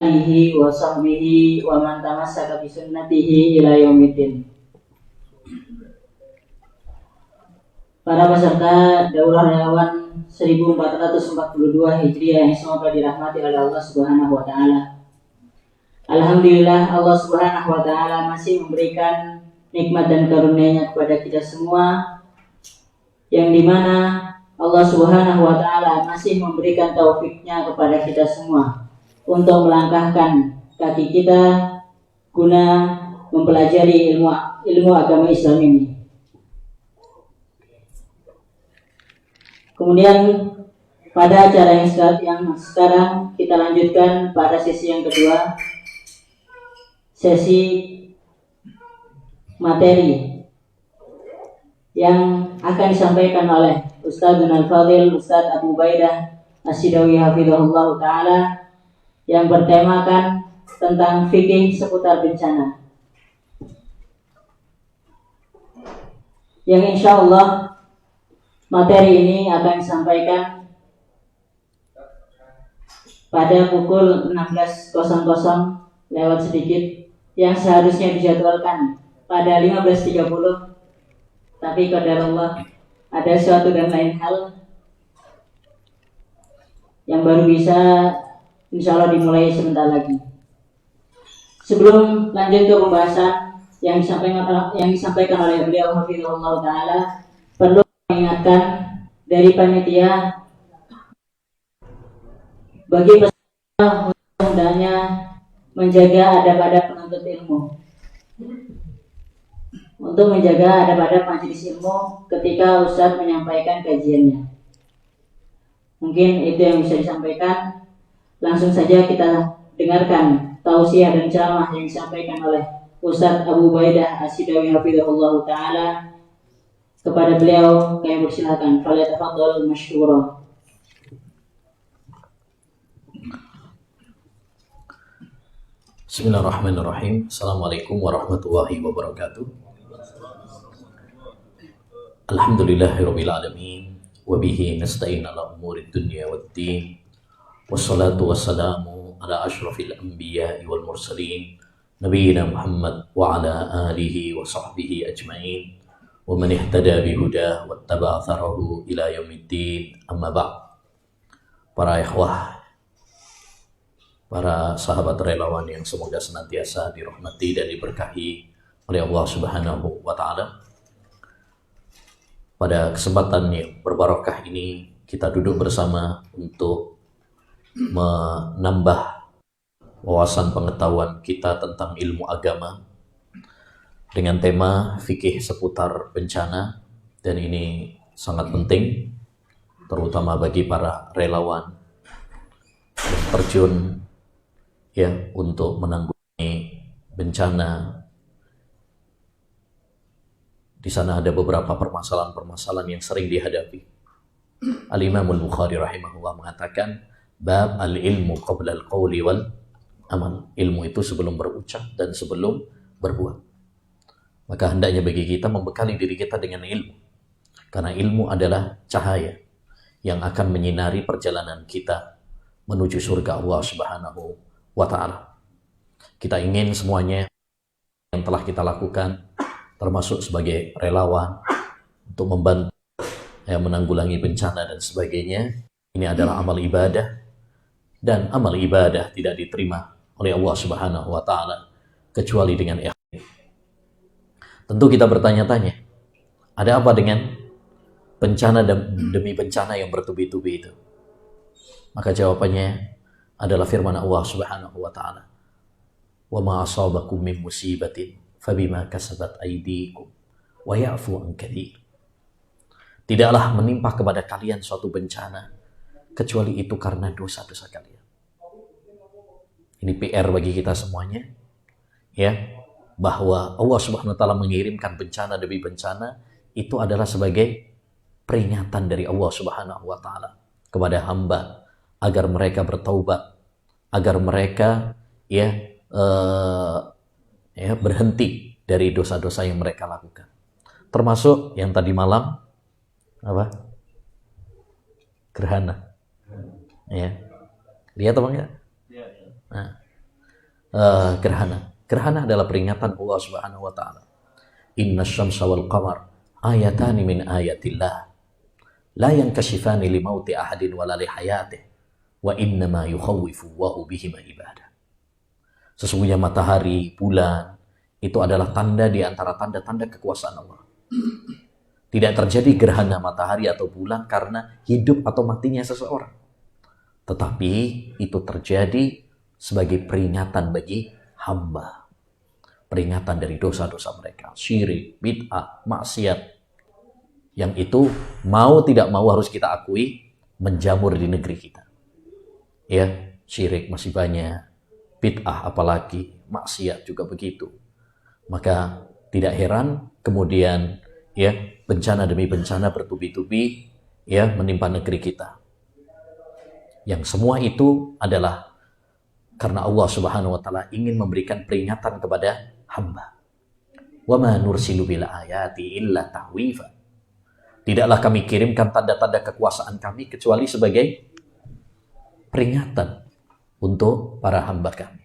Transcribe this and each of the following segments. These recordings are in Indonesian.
alihi wa sahbihi wa man tamassaka bi sunnatihi ila yaumiddin. Para peserta Daurah Relawan 1442 Hijriah yang semoga dirahmati oleh Allah Subhanahu wa taala. Alhamdulillah, Allah Subhanahu wa taala masih memberikan nikmat dan karunia-Nya kepada kita semua, yang dimana Allah Subhanahu wa taala masih memberikan taufik-Nya kepada kita semua untuk melangkahkan kaki kita guna mempelajari ilmu agama Islam ini. Kemudian pada acara yang sekarang kita lanjutkan pada sesi yang kedua, sesi materi yang akan disampaikan oleh Ustaz Al-Fadil Ustaz Abu Ubaidah As-Sidawi hafizahullah ta'ala, yang bertemakan tentang fikih seputar bencana, yang insya Allah materi ini akan disampaikan pada pukul 16.00 lewat sedikit, yang seharusnya dijadwalkan pada 15.30, tapi qadarullah ada suatu dan lain hal yang baru bisa insya Allah dimulai sebentar lagi. Sebelum lanjut ke pembahasan yang disampaikan oleh beliau hafizahullah ta'ala, perlu mengingatkan dari panitia bagi peserta hendaknya menjaga adab-adab penuntut ilmu, untuk menjaga adab-adab majelis ilmu ketika Ustadz menyampaikan kajiannya. Mungkin itu yang bisa disampaikan. Langsung saja kita dengarkan tausiah dan ceramah yang disampaikan oleh Ustaz Abu Ubaidah As-Sidawi hafizahullah ta'ala. Kepada beliau kami persilakan, falyatafadhal masyhura. Bismillahirrahmanirrahim. Assalamualaikum warahmatullahi wabarakatuh. Alhamdulillahirabbil alamin wa bihi nasta'in ala umurid dunya waddin. Wassalatu wassalamu ala ashrafil anbiya'i wal mursalin nabiyina Muhammad wa ala alihi wa sahbihi ajma'in wa man ihtada bihudah wattaba'a atharahu ila yaumiddin, amma ba'd. Para ikhwah, para sahabat relawan yang semoga senantiasa dirahmati dan diberkahi oleh Allah Subhanahu wa taala. Pada kesempatan yang berbarokah ini kita duduk bersama untuk menambah wawasan pengetahuan kita tentang ilmu agama dengan tema fikih seputar bencana, dan ini sangat penting terutama bagi para relawan yang terjun untuk menanggulangi bencana. Di sana ada beberapa permasalahan-permasalahan yang sering dihadapi. Al-Imam Al-Bukhari rahimahullah mengatakan, bab al-ilmu qabla al-qawli wal amal. Ilmu itu sebelum berucap dan sebelum berbuat. Maka hendaknya bagi kita membekali diri kita dengan ilmu. Karena ilmu adalah cahaya yang akan menyinari perjalanan kita menuju surga Allah Subhanahu wa ta'ala. Kita ingin semuanya yang telah kita lakukan, termasuk sebagai relawan untuk membantu menanggulangi bencana dan sebagainya, ini adalah amal ibadah. Dan amal ibadah tidak diterima oleh Allah Subhanahu wa ta'ala kecuali dengan ikhlas. Tentu kita bertanya-tanya, ada apa dengan bencana demi bencana yang bertubi-tubi itu? Maka jawabannya adalah firman Allah Subhanahu wa ta'ala, wa ma asabakum min musibatin fabima kasabat aydikum wa ya'fu an katsir. Tidaklah menimpa kepada kalian suatu bencana kecuali itu karena dosa-dosa kalian. Ini PR bagi kita semuanya, bahwa Allah Subhanahu wa ta'ala mengirimkan bencana demi bencana itu adalah sebagai peringatan dari Allah Subhanahu wa ta'ala kepada hamba agar mereka bertaubat, agar mereka berhenti dari dosa-dosa yang mereka lakukan. Termasuk yang tadi malam gerhana. Lihat apa enggak? Nah, gerhana. Gerhana adalah peringatan Allah Subhanahu wa taala. Inna syamsa wal qamar ayatani min ayatillah. La yankashifani li mauti ahadin wala li hayatih. Wa innama yukhawwifu Allahu bihima ibadah. Sesungguhnya matahari, bulan itu adalah tanda di antara tanda-tanda kekuasaan Allah. Tidak terjadi gerhana matahari atau bulan karena hidup atau matinya seseorang. Tetapi itu terjadi sebagai peringatan bagi hamba. Peringatan dari dosa-dosa mereka. Syirik, bid'ah, maksiat. Yang itu mau tidak mau harus kita akui menjamur di negeri kita. Ya, syirik masih banyak. Bid'ah apalagi, maksiat juga begitu. Maka tidak heran kemudian ya bencana demi bencana bertubi-tubi ya menimpa negeri kita. Yang semua itu adalah karena Allah Subhanahu wa taala ingin memberikan peringatan kepada hamba. Wa ma nursilu bil ayati illa tahwifa. Tidaklah kami kirimkan tanda-tanda kekuasaan kami kecuali sebagai peringatan untuk para hamba kami.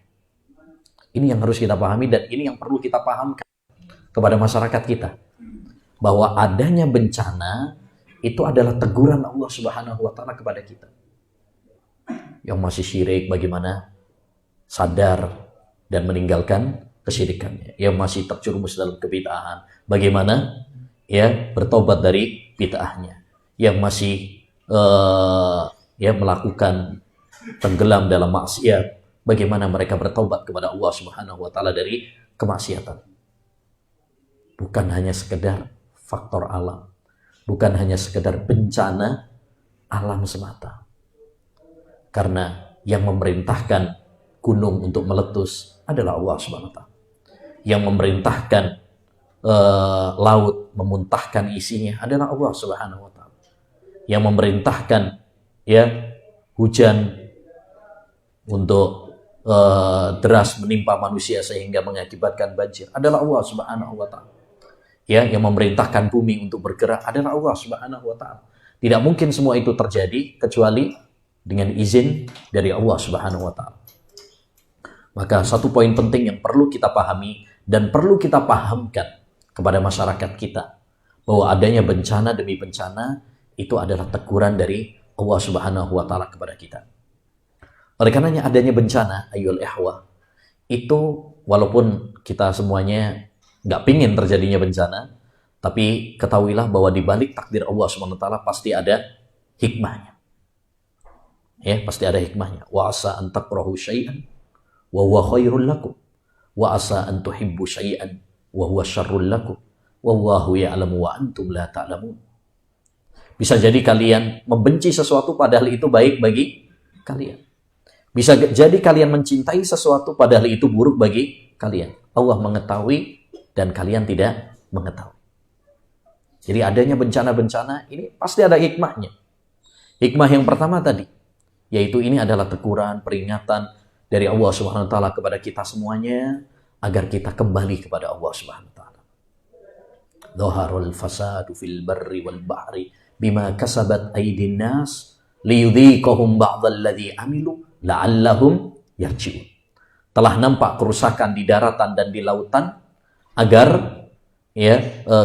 Ini yang harus kita pahami dan ini yang perlu kita pahamkan kepada masyarakat kita. Bahwa adanya bencana itu adalah teguran Allah Subhanahu wa taala kepada kita. Yang masih syirik bagaimana sadar dan meninggalkan kesyirikannya. Yang masih terjerumus dalam kebid'ahan bagaimana ya bertobat dari bid'ahnya. Yang masih ya melakukan tenggelam dalam maksiat, bagaimana mereka bertobat kepada Allah Subhanahu wa taala dari kemaksiatan. Bukan hanya sekedar faktor alam, bukan hanya sekedar bencana alam semata. Karena yang memerintahkan gunung untuk meletus adalah Allah Subhanahu wa taala. Yang memerintahkan laut memuntahkan isinya adalah Allah Subhanahu wa taala. Yang memerintahkan ya hujan untuk deras menimpa manusia sehingga mengakibatkan banjir adalah Allah Subhanahu wa taala. Ya, yang memerintahkan bumi untuk bergerak adalah Allah Subhanahu wa taala. Tidak mungkin semua itu terjadi kecuali dengan izin dari Allah Subhanahu wa taala. Maka satu poin penting yang perlu kita pahami dan perlu kita pahamkan kepada masyarakat kita bahwa adanya bencana demi bencana itu adalah teguran dari Allah Subhanahu wa taala kepada kita. Oleh karenanya adanya bencana, ayyul ihwa, itu walaupun kita semuanya nggak pingin terjadinya bencana, tapi ketahuilah bahwa di balik takdir Allah SWT pasti ada hikmahnya. Ya, pasti ada hikmahnya. Wa asa an takrahu syai'an wa huwa khairul lakum. Wa asa an tuhibbu syai'an wa huwa syarrul lakum. Wallahu ya'lamu wa antum la ta'lamun. Bisa jadi kalian membenci sesuatu padahal itu baik bagi kalian. Bisa jadi kalian mencintai sesuatu padahal itu buruk bagi kalian. Allah mengetahui dan kalian tidak mengetahui. Jadi adanya bencana-bencana ini pasti ada hikmahnya. Hikmah yang pertama tadi, yaitu ini adalah teguran, peringatan dari Allah Subhanahu wa taala kepada kita semuanya agar kita kembali kepada Allah Subhanahu wa taala. Dhaharul fasadu fil barri wal bahri bima kasabat aydin nas liyudhiqahum ba'dalladzi amilu la'allahum yarji'un. Telah nampak kerusakan di daratan dan di lautan agar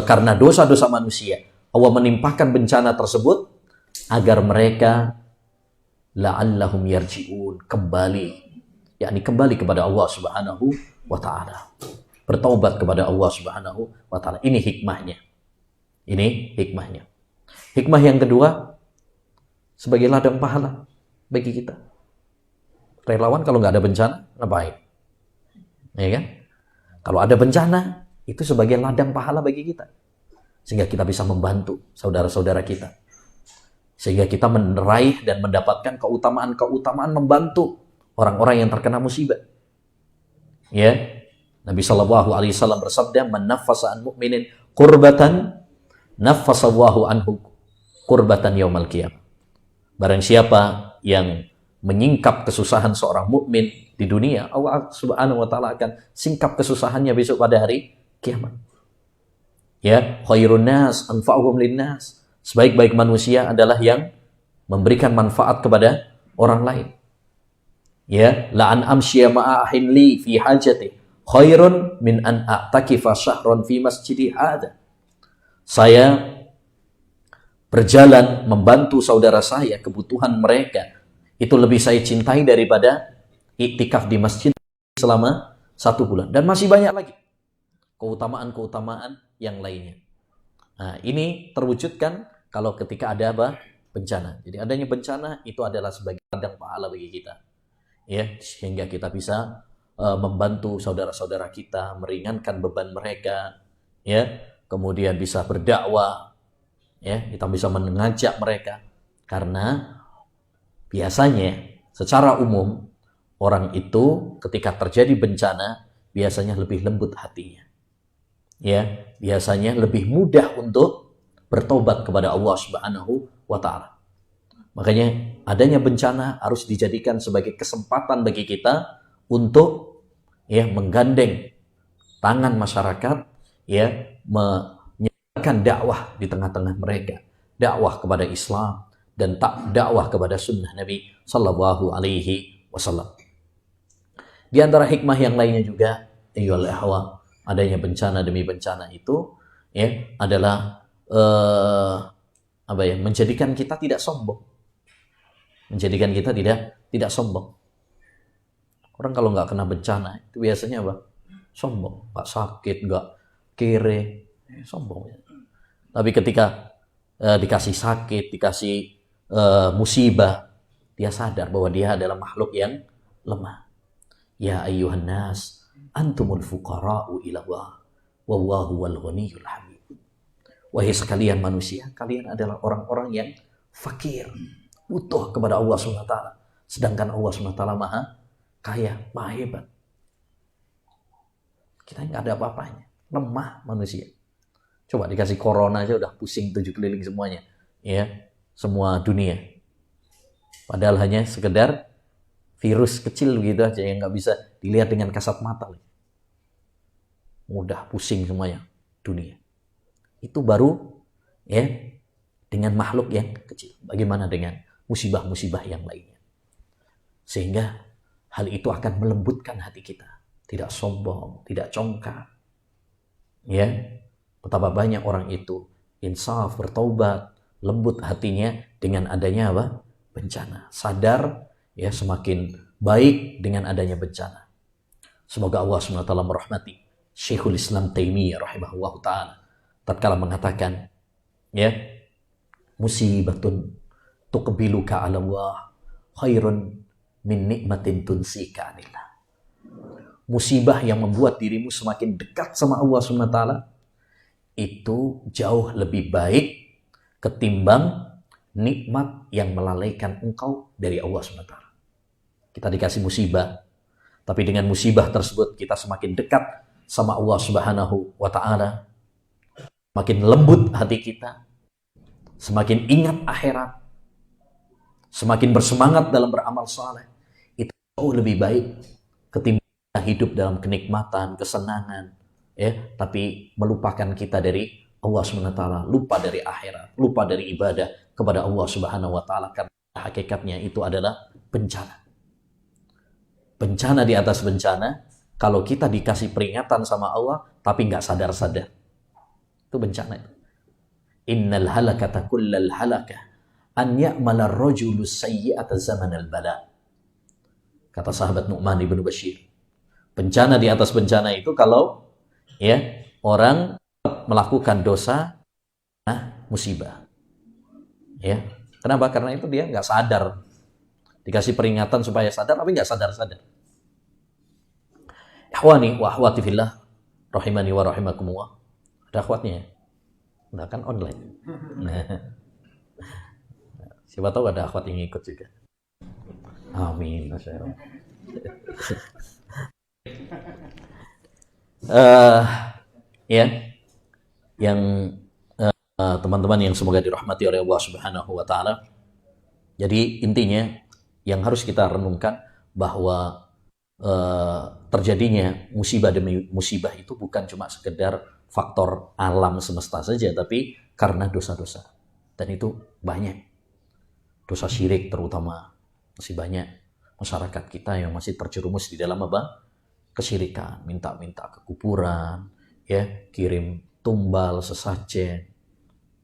karena dosa-dosa manusia Allah menimpakan bencana tersebut agar mereka la'allahum yarji'un, kembali, yakni kembali kepada Allah Subhanahu wa taala. Bertaubat kepada Allah Subhanahu wa taala. Ini hikmahnya. Ini hikmahnya. Hikmah yang kedua, sebagai ladang pahala bagi kita. Relawan kalau nggak ada bencana, ngapain? Ya kan? Kalau ada bencana, itu sebagai ladang pahala bagi kita. Sehingga kita bisa membantu saudara-saudara kita. Sehingga kita meraih dan mendapatkan keutamaan-keutamaan membantu orang-orang yang terkena musibah. Ya, Nabi SAW bersabda, "Man naffasa an mu'minin qurbatan, naffasallahu anhu qurbatan yaumal qiyamah." Barang siapa yang menyingkap kesusahan seorang mukmin di dunia, Allah Subhanahu wa taala akan singkap kesusahannya besok pada hari kiamat. Ya, khairun nas anfa'uhum linnas. Sebaik-baik manusia adalah yang memberikan manfaat kepada orang lain. Ya, la an amshiya ma'a ahin li fi hajati khairun min an a'takifa syahran fi masjidi hadha. Saya berjalan membantu saudara saya kebutuhan mereka itu lebih saya cintai daripada iktikaf di masjid selama 1 bulan. Dan masih banyak lagi keutamaan-keutamaan yang lainnya. Nah, ini terwujudkan kalau ketika ada apa? Bencana. Jadi adanya bencana itu adalah sebagai ladang pahala bagi kita. Ya, sehingga kita bisa membantu saudara-saudara kita, meringankan beban mereka, ya, kemudian bisa berdakwah, ya, kita bisa mengajak mereka. Karena biasanya secara umum orang itu ketika terjadi bencana biasanya lebih lembut hatinya. Ya, biasanya lebih mudah untuk bertobat kepada Allah Subhanahu wa taala. Makanya adanya bencana harus dijadikan sebagai kesempatan bagi kita untuk ya menggandeng tangan masyarakat, ya, menyebarkan dakwah di tengah-tengah mereka, dakwah kepada Islam dan dakwah kepada sunnah Nabi Sallallahu Alaihi Wasallam. Di antara hikmah yang lainnya juga, ayyuhal ikhwah, adanya bencana demi bencana itu ya adalah menjadikan kita tidak sombong. Menjadikan kita tidak sombong. Orang kalau nggak kena bencana itu biasanya apa? Sombong, nggak sakit, nggak kere, sombong. Tapi ketika dikasih sakit, dikasih musibah, dia sadar bahwa dia adalah makhluk yang lemah. Ya ayyuhan nas, antumul fuqara'u ila Allah, wallahu wal ghaniyyul hamid. Wahai sekalian manusia, kalian adalah orang-orang yang fakir, butuh kepada Allah SWT. Sedangkan Allah SWT maha kaya, maha hebat. Kita nggak ada apa-apanya, lemah manusia. Coba dikasih corona aja udah pusing 7 keliling semuanya, ya, semua dunia. Padahal hanya sekedar virus kecil begitu aja yang nggak bisa dilihat dengan kasat mata. Mudah pusing semuanya dunia. Itu baru ya dengan makhluk yang kecil. Bagaimana dengan musibah-musibah yang lainnya? Sehingga hal itu akan melembutkan hati kita. Tidak sombong, tidak congkak. Ya, betapa banyak orang itu insaf, bertaubat, lembut hatinya dengan adanya apa? Bencana. Sadar ya semakin baik dengan adanya bencana. Semoga Allah SWT merahmati Syekhul Islam Taimiyah rahimahullah ta'ala tatkala mengatakan ya, musibatun tuqbiluka 'ala Allah khairun min nikmatin tunsika 'anillah. Musibah yang membuat dirimu semakin dekat sama Allah SWT itu jauh lebih baik ketimbang nikmat yang melalaikan engkau dari Allah SWT. Kita dikasih musibah, tapi dengan musibah tersebut kita semakin dekat sama Allah Subhanahu wa taala. Makin lembut hati kita, semakin ingat akhirat, semakin bersemangat dalam beramal saleh. Itu jauh lebih baik ketimbang hidup dalam kenikmatan, kesenangan, ya, tapi melupakan kita dari Allah SWT, lupa dari akhirat, lupa dari ibadah kepada Allah Subhanahu wa taala, karena hakikatnya itu adalah bencana. Bencana di atas bencana, kalau kita dikasih peringatan sama Allah tapi nggak sadar-sadar, itu bencana itu. Innal halakata kullal halakah an ya'mala ar-rajulu sayyi'ata zaman al-bala. Kata sahabat Nu'man ibn Bashir. Bencana di atas bencana itu kalau ya orang melakukan dosa musibah. Ya. Kenapa? Karena itu dia nggak sadar. Dikasih peringatan supaya sadar tapi nggak sadar-sadar. Ikhwani wa akhwati fillah rahimani wa rahimakumullah. Ada akhwatnya? Nah, kan online. Nah. Siapa tahu ada akhwat yang ikut juga. Amin. Ya, yang teman-teman yang semoga dirahmati oleh Allah Subhanahu wa taala. Jadi intinya yang harus kita renungkan bahwa terjadinya musibah demi musibah itu bukan cuma sekedar faktor alam semesta saja, tapi karena dosa-dosa. Dan itu banyak. Dosa syirik terutama masih banyak. masyarakat kita yang masih terjerumus di dalam apa? Kesyirikan, minta-minta ke kuburan, ya, kirim tumbal, sesajen.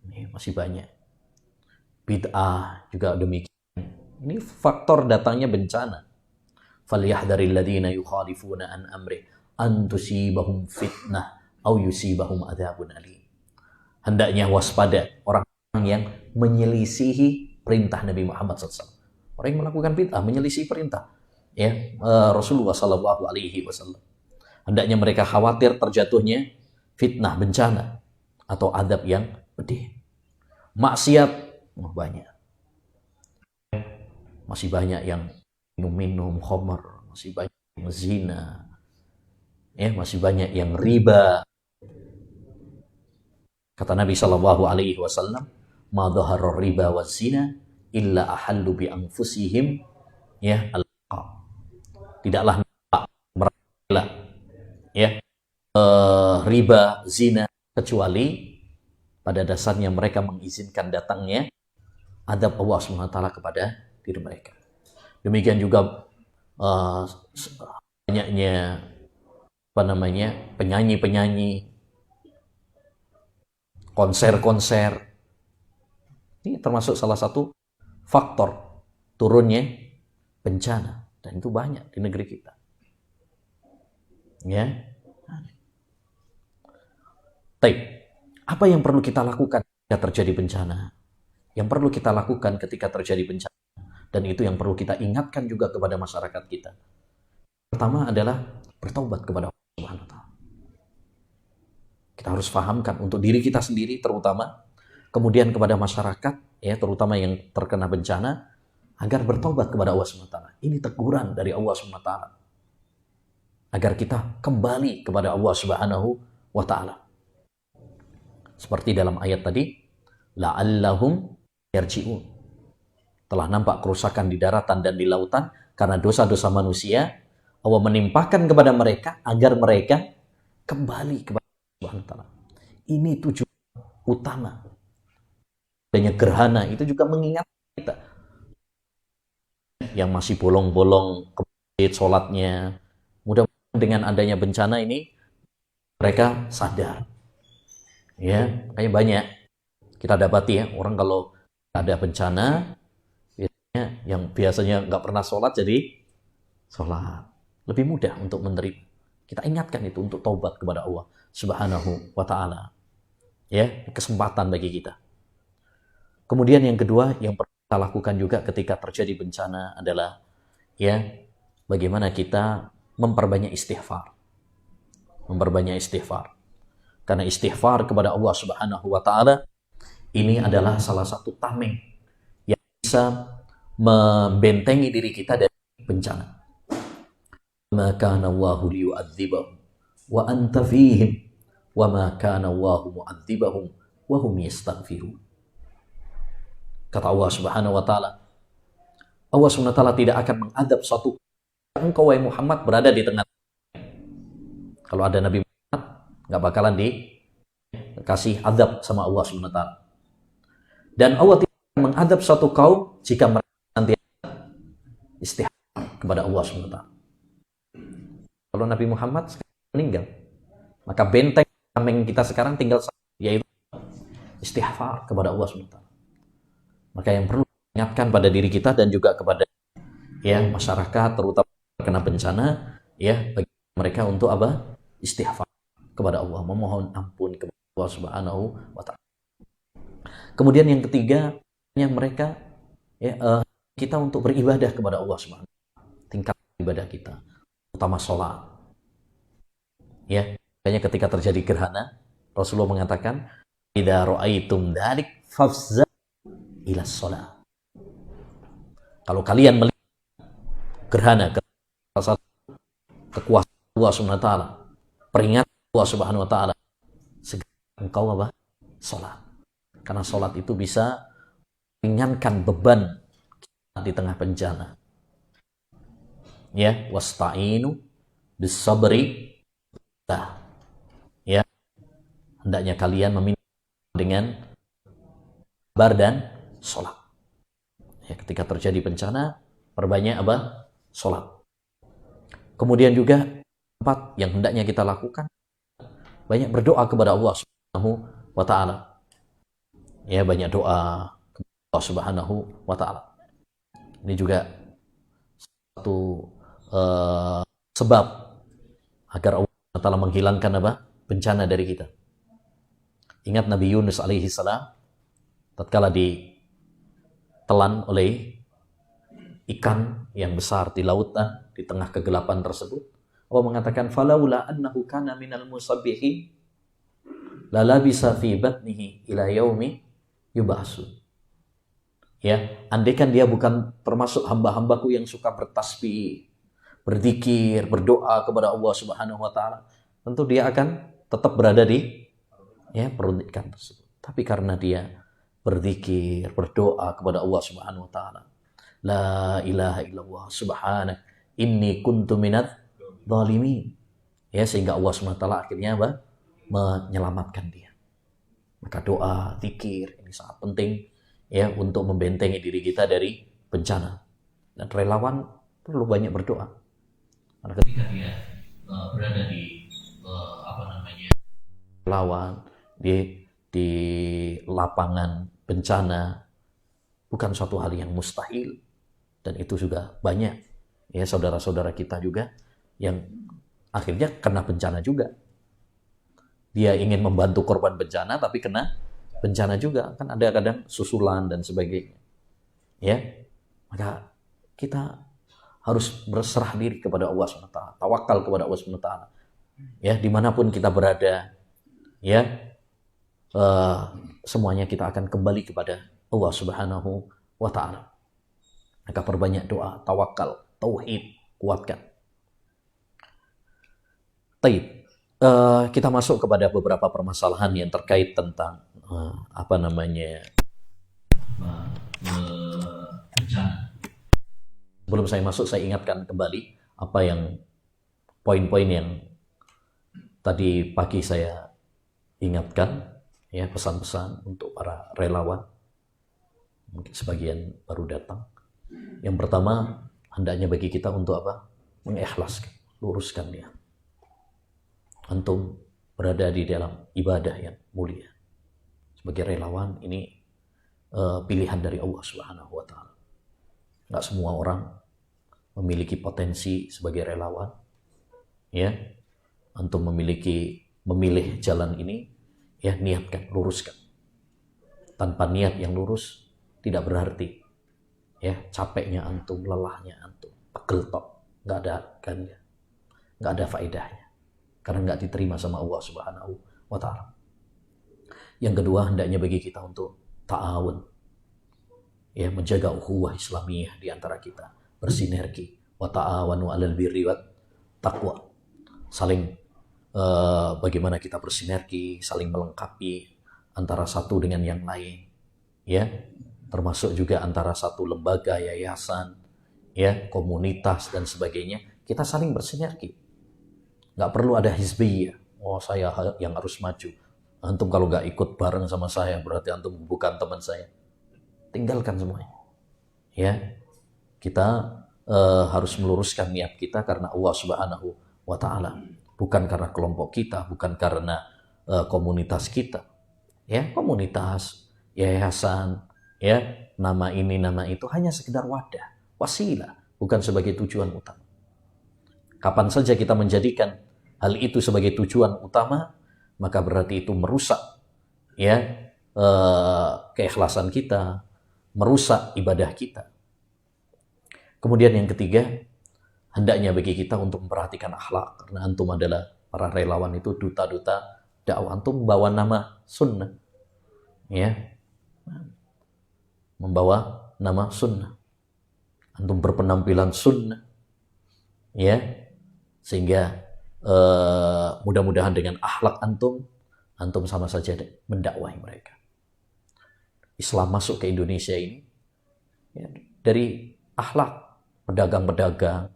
Ini masih banyak. Bid'ah juga demikian. Ini faktor datangnya bencana. Falyahdharil ladzina yukhalifuna an amrih an tusibahum fitnah au yusibahum adzabun alim. Hendaknya waspada orang yang menyelisihi perintah Nabi Muhammad SAW. Orang yang melakukan bid'ah menyelisihi perintah ya Rasulullah SAW. Hendaknya mereka khawatir terjatuhnya fitnah, bencana atau adab yang pedih. Maksiat banyak. Masih banyak yang minum khamar, masih banyak yang zina, ya, masih banyak yang riba. Kata Nabi SAW, "Ma dhahara riba wa zina illa ahallu bi anfusihim ya al-qa." Tidaklah nampak mereka ya riba, zina, kecuali pada dasarnya mereka mengizinkan datangnya adab Allah SWT kepada diri mereka. Demikian juga banyaknya penyanyi-penyanyi, konser-konser. Ini termasuk salah satu faktor turunnya bencana, dan itu banyak di negeri kita. Ya. Baik. Apa yang perlu kita lakukan ketika terjadi bencana? Yang perlu kita lakukan ketika terjadi bencana, dan itu yang perlu kita ingatkan juga kepada masyarakat kita. Pertama adalah bertobat kepada Allah Subhanahu wa taala. Kita harus fahamkan untuk diri kita sendiri terutama, kemudian kepada masyarakat ya terutama yang terkena bencana, agar bertobat kepada Allah Subhanahu wa taala. Ini teguran dari Allah Subhanahu wa taala. Agar kita kembali kepada Allah Subhanahu wa taala. Seperti dalam ayat tadi, la'allahum yarji'un. Telah nampak kerusakan di daratan dan di lautan karena dosa-dosa manusia. Allah menimpakan kepada mereka agar mereka kembali kepada Allah Subhanahu wa taala. Ini tujuan utama. Adanya gerhana itu juga mengingatkan kita yang masih bolong-bolong ke masjid sholatnya. Mudah-mudahan dengan adanya bencana ini mereka sadar. Ya, kayak banyak kita dapati ya, orang kalau ada bencana yang biasanya nggak pernah sholat jadi sholat. Lebih mudah untuk menerima. Kita ingatkan itu untuk taubat kepada Allah Subhanahu wa taala. Ya, kesempatan bagi kita. Kemudian yang kedua yang perlu kita lakukan juga ketika terjadi bencana adalah ya bagaimana kita memperbanyak istighfar. Memperbanyak istighfar. Karena istighfar kepada Allah Subhanahu wa taala ini adalah salah satu tameng yang bisa membentengi diri kita dari bencana. Ma kana Allahu liyu'adzibahum wa anta fihim wa ma kana Allahu mu'adzibahum wa hum yastaghfirun. Kata Allah Subhanahu wa taala, Allah Subhanahu wa taala tidak akan mengadab suatu engkau wahai Muhammad berada di tengah. Kalau ada Nabi Muhammad enggak bakalan dikasih adab sama Allah Subhanahu wa taala. Dan Allah tidak akan mengadab suatu kaum jika mereka nanti istighfar kepada Allah Subhanahu wa taala. Kalau Nabi Muhammad meninggal, maka benteng tameng kita sekarang tinggal satu, yaitu istighfar kepada Allah Subhanahu wa taala. Maka yang perlu diingatkan pada diri kita dan juga kepada ya masyarakat terutama terkena bencana ya bagi mereka untuk apa? Istighfar kepada Allah, memohon ampun kepada Allah Subhanahu wa taala. Kemudian yang ketiga yang mereka ya kita untuk beribadah kepada Allah Subhanahu wa taala. Tingkat ibadah kita utama sholat. Ya, makanya ketika terjadi gerhana, Rasulullah mengatakan, "Idza ra'aitum dzalik fafza ila sholat." Kalau kalian melihat gerhana, salah satu kekuasaan Allah Subhanahu wa taala, peringatan Allah Subhanahu wa taala, segera engkau apa? Sholat. Karena sholat itu bisa ringankan beban kita di tengah bencana. Ya, wasta'inu bis-sabri. Ya, hendaknya kalian meminta dengan sabar dan sholat. Ya, ketika terjadi bencana, perbanyak apa? sholat. Kemudian juga empat yang hendaknya kita lakukan, banyak berdoa kepada Allah Subhanahu wa ta'ala. Ya, banyak doa kepada Allah Subhanahu wa ta'ala. Ini juga satu sebab agar Allah Subhanahu wa ta'ala menghilangkan bencana dari kita. Ingat Nabi Yunus alaihi salam tatkala ditelan oleh ikan yang besar di lautan, di tengah kegelapan tersebut, Allah mengatakan falaula annahu kana minal musabbihin la labisa fi batnihi ila yaumi yub'atsun. Ya, andaikan dia bukan termasuk hamba-hambaku yang suka bertasbih, berzikir, berdoa kepada Allah Subhanahu wa taala, tentu dia akan tetap berada di perut ikan tersebut. Tapi karena dia berzikir, berdoa kepada Allah Subhanahu wa taala, la ilaha illallah subhanak inni kuntu minadz zalimin. Ya, sehingga Allah Subhanahu wa taala akhirnya menyelamatkan dia. Maka doa, zikir ini sangat penting ya untuk membentengi diri kita dari bencana. Dan relawan perlu banyak berdoa. Karena ketika dia berada di relawan di lapangan bencana, bukan suatu hal yang mustahil, dan itu juga banyak ya saudara-saudara kita juga yang akhirnya kena bencana juga. Dia ingin membantu korban bencana tapi kena bencana juga, kan ada kadang susulan dan sebagainya. Ya, maka kita harus berserah diri kepada Allah SWT, tawakal kepada Allah SWT. Ya, dimanapun kita berada, ya, semuanya kita akan kembali kepada Allah Subhanahu wa ta'ala. Maka perbanyak doa, tawakal, tauhid, kuatkan. Taib. Kita masuk kepada beberapa permasalahan yang terkait tentang bencana. Sebelum saya masuk, saya ingatkan kembali apa yang poin-poin yang tadi pagi saya ingatkan, ya, pesan-pesan untuk para relawan. Mungkin sebagian baru datang. Yang pertama, hendaknya bagi kita untuk mengikhlaskan, luruskan dia. Antum berada di dalam ibadah yang mulia. Sebagai relawan, ini pilihan dari Allah Subhanahu wa ta'ala. Nggak semua orang memiliki potensi sebagai relawan. Ya, antum memilih jalan ini, ya, niatkan, luruskan. Tanpa niat yang lurus tidak berarti ya capeknya antum, lelahnya antum, pegel tok, nggak ada gannya, nggak ada faedahnya, karena nggak diterima sama Allah Subhanahu wa ta'ala. Yang kedua, hendaknya bagi kita untuk ta'awun, ya, menjaga ukhuwah Islamiyah di antara kita, bersinergi, wa ta'awanu 'alal birri wat taqwa. Saling bagaimana kita bersinergi, saling melengkapi antara satu dengan yang lain, ya, termasuk juga antara satu lembaga, yayasan, ya, komunitas dan sebagainya. Kita saling bersinergi. Nggak perlu ada hizbiyah. Oh, saya yang harus maju. Antum kalau nggak ikut bareng sama saya, berarti antum bukan teman saya. Tinggalkan semuanya. Ya, kita harus meluruskan niat kita karena Allah Subhanahu wa ta'ala. Bukan karena kelompok kita, bukan karena komunitas kita. Ya, komunitas, yayasan, ya, nama ini, nama itu hanya sekedar wadah, wasilah, bukan sebagai tujuan utama. Kapan saja kita menjadikan hal itu sebagai tujuan utama, maka berarti itu merusak, ya, keikhlasan kita, merusak ibadah kita. Kemudian yang ketiga, hendaknya bagi kita untuk memperhatikan akhlak, karena antum adalah para relawan itu duta-duta dakwah. Antum membawa nama sunnah, ya, membawa nama sunnah. Antum berpenampilan sunnah, ya, sehingga mudah-mudahan dengan akhlak antum sama saja mendakwahi mereka. Islam masuk ke Indonesia ini ya, dari akhlak pedagang-pedagang,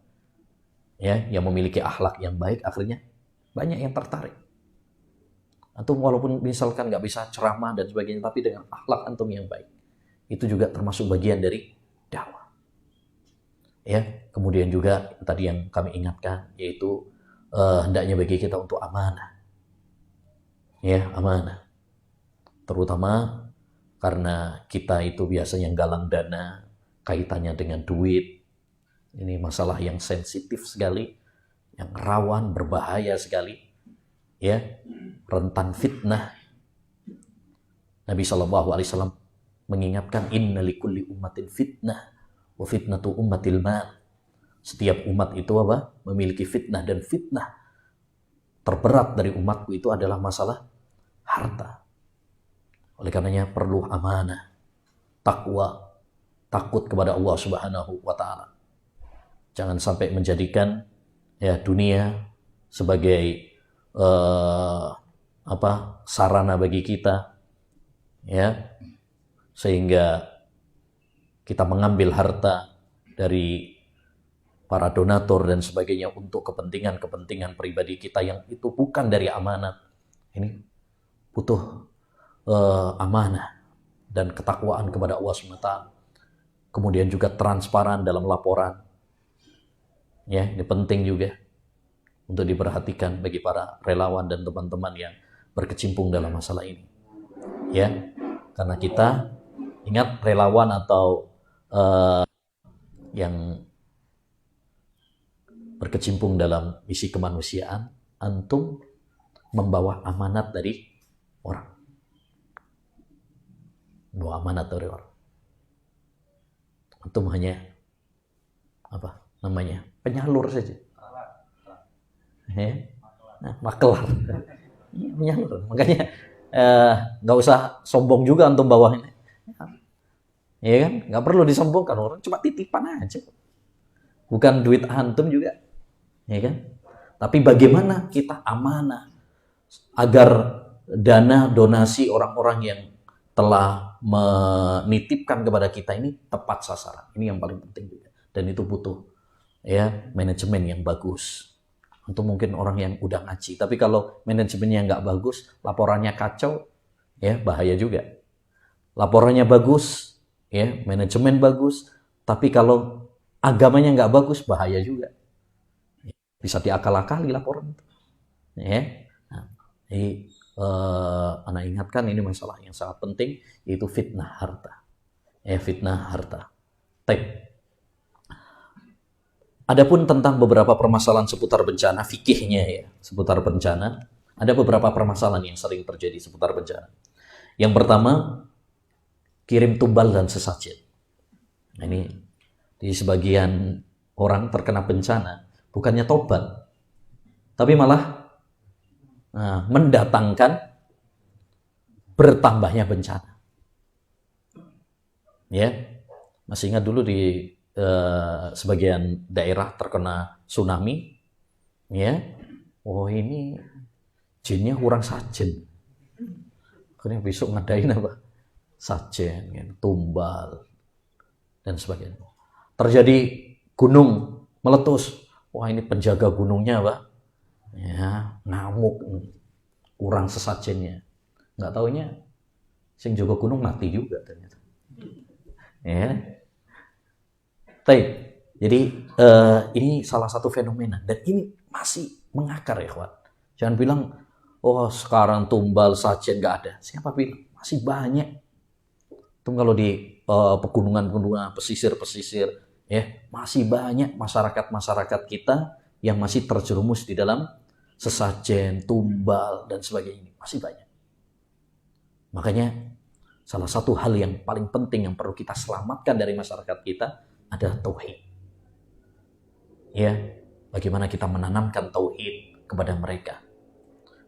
ya, yang memiliki akhlak yang baik, akhirnya banyak yang tertarik. Antum walaupun misalkan nggak bisa ceramah dan sebagainya, tapi dengan akhlak antum yang baik, itu juga termasuk bagian dari dakwah. Ya, Kemudian juga tadi yang kami ingatkan, yaitu hendaknya bagi kita untuk amanah. Ya, amanah. Terutama karena kita itu biasanya galang dana, kaitannya dengan duit. Ini masalah yang sensitif sekali, yang rawan, berbahaya sekali. Ya, rentan fitnah. Nabi SAW mengingatkan, inna likulli ummatin fitnah wa fitnatu ummatil mal. Setiap umat itu memiliki fitnah, dan fitnah terberat dari umatku itu adalah masalah harta. Oleh karenanya perlu amanah, takwa, takut kepada Allah Subhanahu wa taala. Jangan sampai menjadikan dunia sebagai sarana bagi kita, sehingga kita mengambil harta dari para donatur dan sebagainya untuk kepentingan-kepentingan pribadi kita yang itu bukan dari amanat. Ini butuh amanah dan ketakwaan kepada Allah SWT. Kemudian juga transparan dalam laporan. Ya, ini penting juga untuk diperhatikan bagi para relawan dan teman-teman yang berkecimpung dalam masalah ini. Ya, karena kita ingat, relawan atau yang berkecimpung dalam misi kemanusiaan, antum membawa amanat dari orang. Bawa amanat dari orang. Antum hanya penyalur saja. Makelar. Penyalur. Makanya nggak usah sombong juga antum bawa ini. Ya kan? Nggak perlu disombongkan, orang cuma titipan aja. Bukan duit antum juga. Ya kan? Tapi bagaimana kita amanah agar dana donasi orang-orang yang telah menitipkan kepada kita ini tepat sasaran. Ini yang paling penting juga. Dan itu butuh manajemen yang bagus. Antum mungkin orang yang udah ngaji, tapi kalau manajemennya nggak bagus, laporannya kacau, bahaya juga. Laporannya bagus, manajemen bagus, tapi kalau agamanya nggak bagus, bahaya juga. Bisa diakal-akali laporan itu. Anak ingatkan, ini masalah yang sangat penting, yaitu fitnah harta. Fitnah harta. Adapun tentang beberapa permasalahan seputar bencana, fikihnya seputar bencana, ada beberapa permasalahan yang sering terjadi seputar bencana. Yang pertama, kirim tumbal dan sesajen. Ini di sebagian orang terkena bencana, bukannya tobat, tapi malah mendatangkan bertambahnya bencana. Masih ingat dulu di sebagian daerah terkena tsunami, ini jinnya kurang sajen. Akhirnya besok ngadain sajen, tumbal dan sebagainya. Terjadi gunung meletus, ini penjaga gunungnya ngamuk, kurang sesajennya. Nggak taunya sing jaga gunung mati juga ternyata. Jadi ini salah satu fenomena, dan ini masih mengakar ya kawan. Jangan bilang sekarang tumbal sajen nggak ada. Siapa bilang? Masih banyak. Itu kalau di pegunungan-pegunungan, pesisir-pesisir, masih banyak masyarakat kita yang masih terjerumus di dalam sesajen, tumbal dan sebagainya. Masih banyak. Makanya salah satu hal yang paling penting yang perlu kita selamatkan dari masyarakat kita adalah tauhid. Bagaimana kita menanamkan tauhid kepada mereka.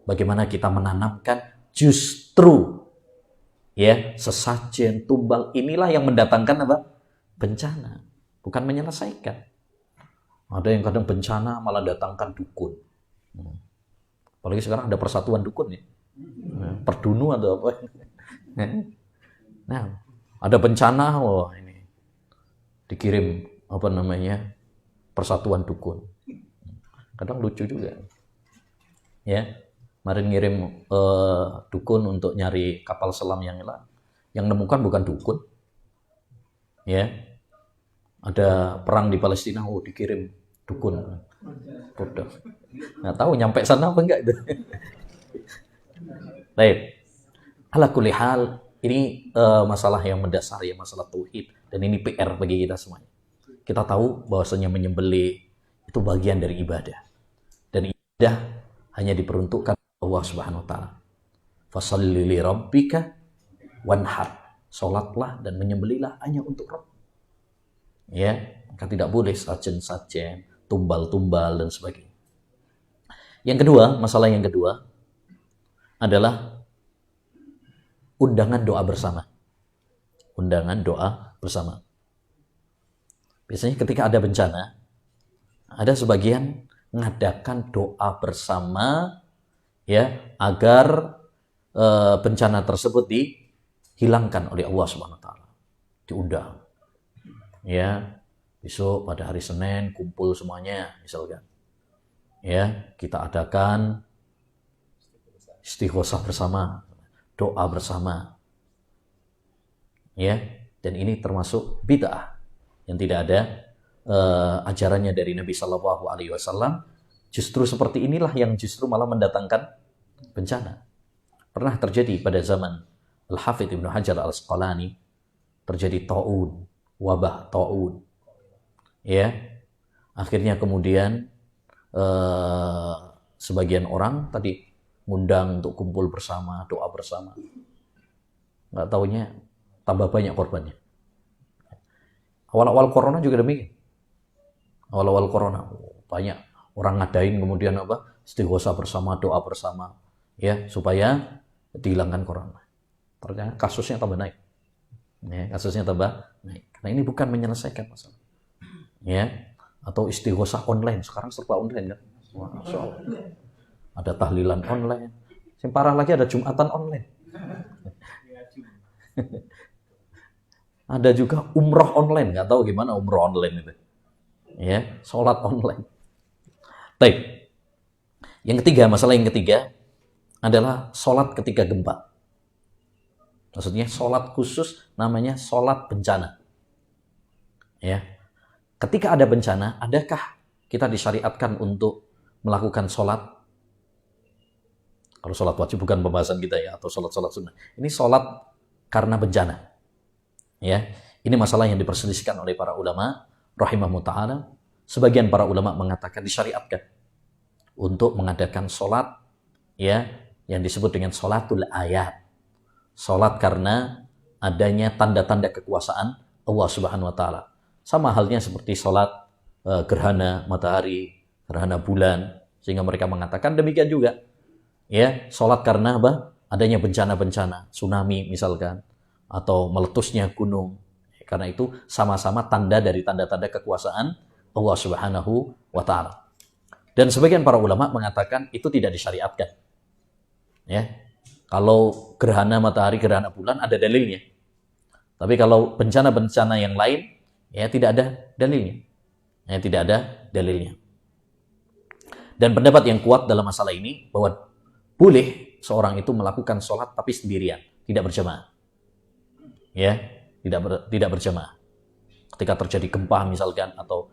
Bagaimana kita menanamkan justru sesajen, tumbal inilah yang mendatangkan bencana, bukan menyelesaikan. Ada yang kadang bencana malah datangkan dukun. Apalagi sekarang ada persatuan dukun Perdunu atau apa. Nah, ada bencana, ini dikirim persatuan dukun. Kadang lucu juga. Kemarin ngirim dukun untuk nyari kapal selam yang hilang. Yang nemukan bukan dukun. ada perang di Palestina, oh dikirim dukun. Udah. Nggak tahu nyampe sana apa enggak itu. Baik. Ala kulli hal, ini masalah yang mendasar ya, masalah tauhid, dan ini PR bagi kita semuanya. Kita tahu bahwasanya menyembelih itu bagian dari ibadah. Dan ibadah hanya diperuntukkan Allah Subhanahu wa taala. Fashalli li rabbika wanhar. Salatlah dan menyembelihlah hanya untuk Rabb. Ya, maka tidak boleh sajen-sajen, tumbal-tumbal dan sebagainya. Yang kedua, masalah yang kedua adalah undangan doa bersama. Undangan doa bersama. Biasanya ketika ada bencana, ada sebagian mengadakan doa bersama ya agar bencana tersebut dihilangkan oleh Allah Subhanahu wa taala. Diundang. Ya, besok pada hari Senin kumpul semuanya misalkan. Ya, kita adakan istighosah bersama, doa bersama. Ya, dan ini termasuk bid'ah yang tidak ada ajarannya dari Nabi Shallallahu Alaihi Wasallam. Justru seperti inilah yang justru malah mendatangkan bencana. Pernah terjadi pada zaman Al-Hafidh Ibnu Hajar Al-Asqalani, terjadi ta'un, wabah ta'un. Ya, akhirnya kemudian sebagian orang tadi ngundang untuk kumpul bersama, doa bersama. Nggak taunya tambah banyak korbannya. Awal-awal corona juga demikian. Awal-awal corona banyak orang ngadain kemudian istighosah bersama, doa bersama, ya supaya dihilangkan corona. Ternyata kasusnya tambah naik. Ya, kasusnya tambah naik. Karena ini bukan menyelesaikan masalah. Ya, atau istighosah online, sekarang serba online kan. Masya Allah. Ada tahlilan online. Yang parah lagi ada Jumatan online. Ada juga umroh online, nggak tahu gimana umroh online itu. Ya, sholat online. Baik. Yang ketiga, masalah yang ketiga adalah sholat ketika gempa. Maksudnya sholat khusus namanya sholat bencana. Ya. Ketika ada bencana, adakah kita disyariatkan untuk melakukan sholat? Kalau sholat wajib bukan pembahasan kita ya, atau sholat-sholat sunnah. Ini sholat karena bencana. Ya, ini masalah yang diperselisihkan oleh para ulama, rahimahumullah ta'ala. Sebagian para ulama mengatakan disyariatkan untuk mengadakan sholat ya, yang disebut dengan sholatul ayat. Sholat karena adanya tanda-tanda kekuasaan Allah Subhanahu wa ta'ala. Sama halnya seperti sholat gerhana matahari, gerhana bulan, sehingga mereka mengatakan demikian juga. Ya, sholat karena adanya bencana-bencana, tsunami misalkan, atau meletusnya gunung. Karena itu sama-sama tanda dari tanda-tanda kekuasaan Allah Subhanahu wa ta'ala. Dan sebagian para ulama mengatakan itu tidak disyariatkan. Ya. Kalau gerhana matahari, gerhana bulan ada dalilnya. Tapi kalau bencana-bencana yang lain, ya tidak ada dalilnya. Ya, tidak ada dalilnya. Dan pendapat yang kuat dalam masalah ini bahwa boleh seorang itu melakukan sholat tapi sendirian, tidak berjamaah. Ya, tidak berjamaah. Ketika terjadi gempa misalkan atau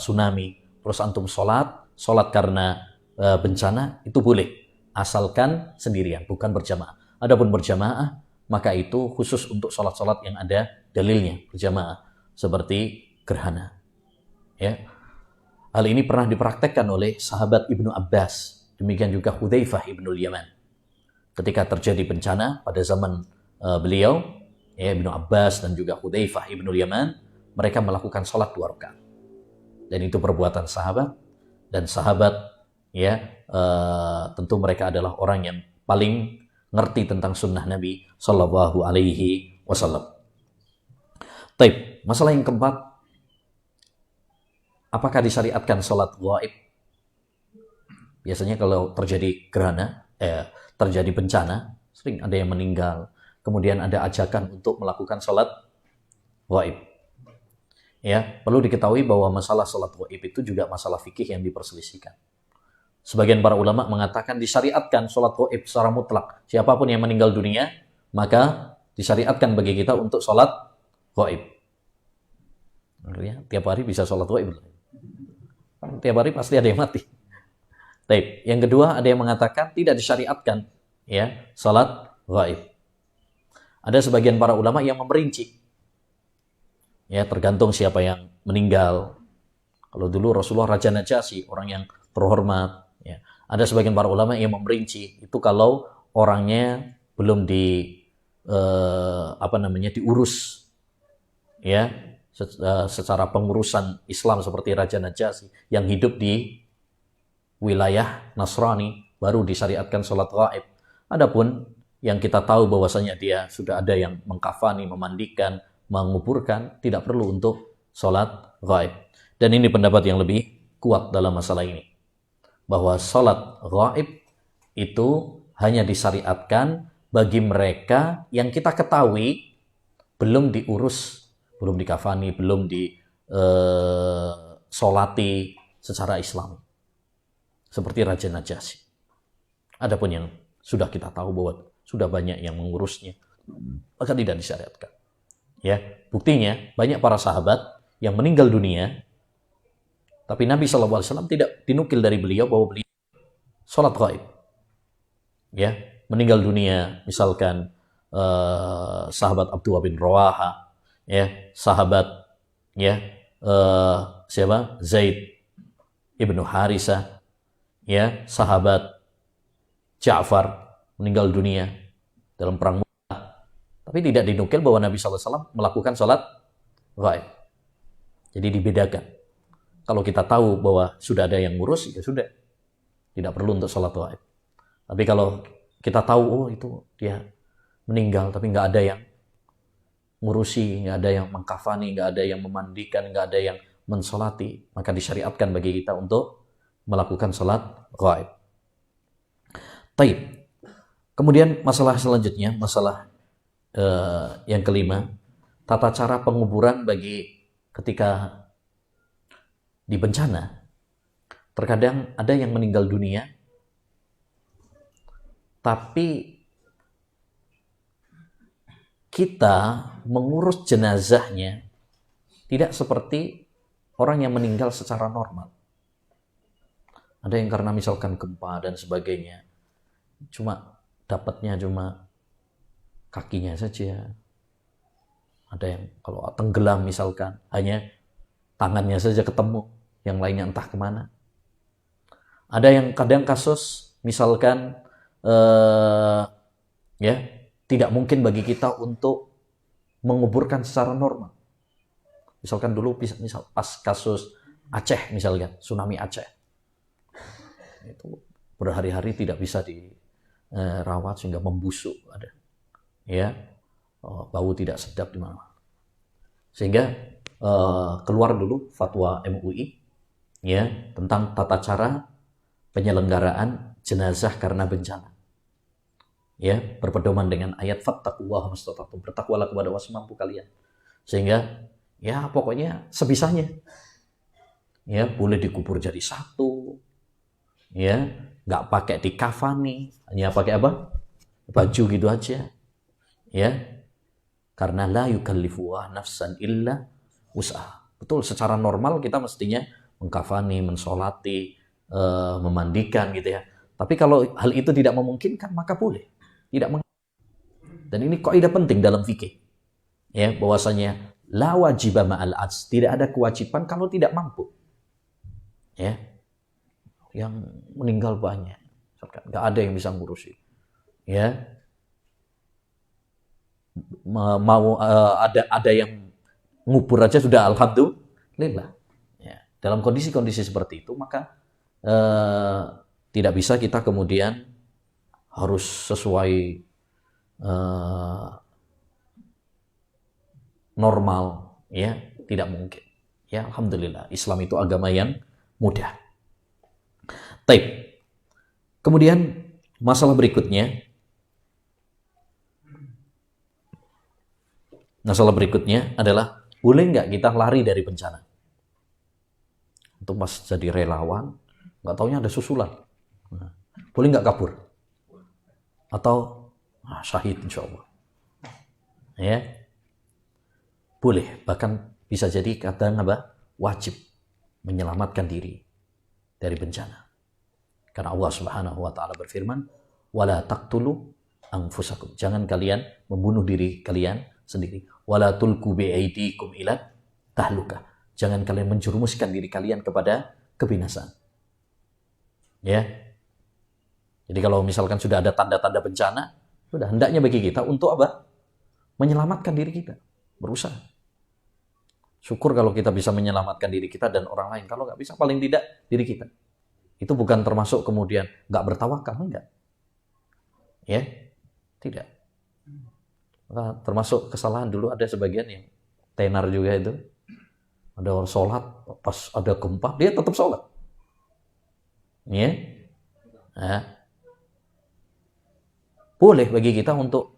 tsunami, terus antum sholat karena bencana itu boleh, asalkan sendirian, bukan berjamaah. Adapun berjamaah, maka itu khusus untuk sholat-sholat yang ada dalilnya berjamaah, seperti gerhana. Ya. Hal ini pernah dipraktekkan oleh sahabat Ibnu Abbas, demikian juga Hudzaifah Ibnu Yaman. Ketika terjadi bencana pada zaman beliau, ya, Ibnu Abbas dan juga Hudzaifah Ibnu Yaman, mereka melakukan sholat 2 rakaat. Dan itu perbuatan sahabat, dan sahabat ya tentu mereka adalah orang yang paling ngerti tentang sunnah Nabi Sallallahu Alaihi Wasallam. Taib, masalah yang keempat, apakah disyariatkan sholat ghaib? Biasanya kalau terjadi gerhana, terjadi bencana, sering ada yang meninggal, kemudian ada ajakan untuk melakukan sholat ghaib. Ya, perlu diketahui bahwa masalah sholat ghaib itu juga masalah fikih yang diperselisihkan. Sebagian para ulama mengatakan disyariatkan sholat ghaib secara mutlak. Siapapun yang meninggal dunia, maka disyariatkan bagi kita untuk sholat ghaib. Artinya tiap hari bisa sholat gaib. Tiap hari pasti ada yang mati. Baik. Yang kedua, ada yang mengatakan tidak disyariatkan ya sholat gaib. Ada sebagian para ulama yang memperinci. Ya, tergantung siapa yang meninggal. Kalau dulu Rasulullah Raja Najasyi, orang yang terhormat. Ya. Ada sebagian para ulama yang memperinci. Itu kalau orangnya belum diurus. Ya, secara pengurusan Islam seperti Raja Najasyi yang hidup di wilayah Nasrani, baru disyariatkan sholat gaib. Adapun yang kita tahu bahwasanya dia sudah ada yang mengkafani, memandikan, menguburkan, tidak perlu untuk sholat gaib. Dan ini pendapat yang lebih kuat dalam masalah ini. Bahwa sholat gaib itu hanya disyariatkan bagi mereka yang kita ketahui belum diurus, belum dikafani, belum disolati secara Islam. Seperti Raja Najasyi. Adapun yang sudah kita tahu bahwa sudah banyak yang mengurusnya, maka tidak disyariatkan. Ya, buktinya banyak para sahabat yang meninggal dunia, tapi Nabi SAW tidak dinukil dari beliau bahwa beliau sholat gaib. Ya, meninggal dunia, misalkan sahabat Abdullah bin Rawaha, ya, sahabat ya siapa? Zaid ibnu Harisah, ya, sahabat Ja'far meninggal dunia dalam perang Mu'tah. Tapi tidak dinukil bahwa Nabi SAW melakukan sholat gaib. Jadi dibedakan. Kalau kita tahu bahwa sudah ada yang ngurus, ya sudah. Tidak perlu untuk sholat gaib. Tapi kalau kita tahu, oh itu dia meninggal, tapi nggak ada yang ngurusi, nggak ada yang mengkafani, nggak ada yang memandikan, nggak ada yang mensolati, maka disyariatkan bagi kita untuk melakukan sholat gaib. Taib. Kemudian masalah selanjutnya, masalah yang kelima, tata cara penguburan bagi ketika di bencana. Terkadang ada yang meninggal dunia, tapi kita mengurus jenazahnya tidak seperti orang yang meninggal secara normal. Ada yang karena misalkan gempa dan sebagainya, dapatnya cuma kakinya saja. Ada yang kalau tenggelam misalkan, hanya tangannya saja ketemu, yang lainnya entah kemana. Ada yang kadang kasus misalkan tidak mungkin bagi kita untuk menguburkan secara normal. Misalkan dulu pas kasus Aceh misalkan, tsunami Aceh. Itu berhari-hari tidak bisa dirawat sehingga membusuk ada. Ya. Bau tidak sedap di mana. Sehingga keluar dulu fatwa MUI ya tentang tata cara penyelenggaraan jenazah karena bencana. Ya, berpedoman dengan ayat fattaqullaha mastata'tum, bertakwalah kepada Allah semampu kalian. Sehingga ya pokoknya sebisanya. Ya, boleh dikubur jadi satu. Ya, enggak pakai dikafani, hanya pakai apa? Baju gitu aja. Ya. Karena la yukallifu nafsan illa wus'aha. Betul, secara normal kita mestinya mengkafani, mensolati, memandikan gitu ya. Tapi kalau hal itu tidak memungkinkan, maka boleh. Dan ini kaidah penting dalam fikih. Ya, bahwasanya la wajiba ma'al ajz, tidak ada kewajiban kalau tidak mampu. Ya. Yang meninggal banyak, enggak ada yang bisa ngurusi. Ya. Mau ada yang ngubur aja sudah alhamdulillah. Ya. Dalam kondisi-kondisi seperti itu maka tidak bisa kita kemudian harus sesuai normal, ya tidak mungkin. Ya alhamdulillah Islam itu agama yang mudah. Taib. Kemudian masalah berikutnya. Masalah berikutnya adalah boleh nggak kita lari dari bencana? Untuk pas jadi relawan, nggak taunya ada susulan. Boleh nggak kabur? Atau syahid insya Allah. Ya, boleh. Bahkan bisa jadi kadang wajib menyelamatkan diri dari bencana. Karena Allah Subhanahu wa taala berfirman, "Wala taqtulu anfusakum." Jangan kalian membunuh diri kalian sendiri. "Wala tulqu biaidikum ila tahluka." Jangan kalian menjerumuskan diri kalian kepada kebinasaan. Ya. Jadi kalau misalkan sudah ada tanda-tanda bencana, sudah hendaknya bagi kita untuk menyelamatkan diri kita, berusaha. Syukur kalau kita bisa menyelamatkan diri kita dan orang lain. Kalau nggak bisa, paling tidak diri kita. Itu bukan termasuk kemudian nggak bertawakal, enggak. Ya, tidak. Nah, termasuk kesalahan dulu ada sebagian yang tenar juga itu. Ada orang sholat, pas ada gempa, dia tetap sholat. Ya. Nah, boleh bagi kita untuk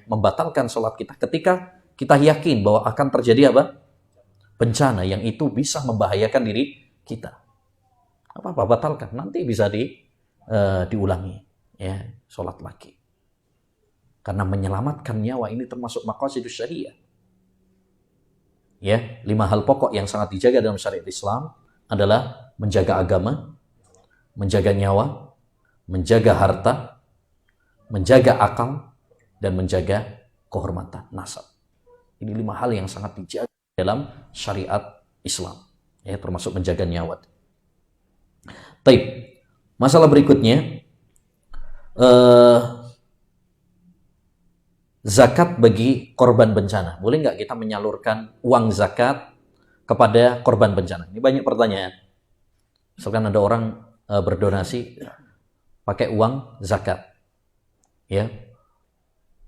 membatalkan sholat kita ketika kita yakin bahwa akan terjadi bencana yang itu bisa membahayakan diri kita. Apa-apa batalkan, nanti bisa diulangi, ya, sholat lagi. Karena menyelamatkan nyawa ini termasuk maqasidus syariah. Ya, 5 hal pokok yang sangat dijaga dalam syariat Islam adalah menjaga agama, menjaga nyawa, menjaga harta, menjaga akal, dan menjaga kehormatan nasab. Ini 5 hal yang sangat dijaga dalam syariat Islam, ya, termasuk menjaga nyawa. Taib. Masalah berikutnya, zakat bagi korban bencana. Boleh nggak kita menyalurkan uang zakat kepada korban bencana? Ini banyak pertanyaan. Misalkan ada orang berdonasi pakai uang zakat, ya,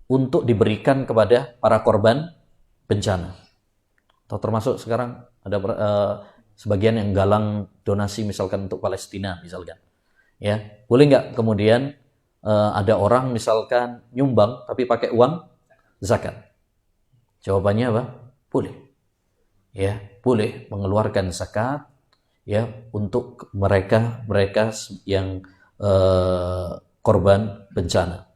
untuk diberikan kepada para korban bencana. Atau termasuk sekarang ada sebagian yang galang donasi misalkan untuk Palestina misalkan. Ya, boleh nggak kemudian ada orang misalkan nyumbang tapi pakai uang zakat? Jawabannya boleh. Ya, boleh mengeluarkan zakat, ya, untuk mereka yang korban bencana.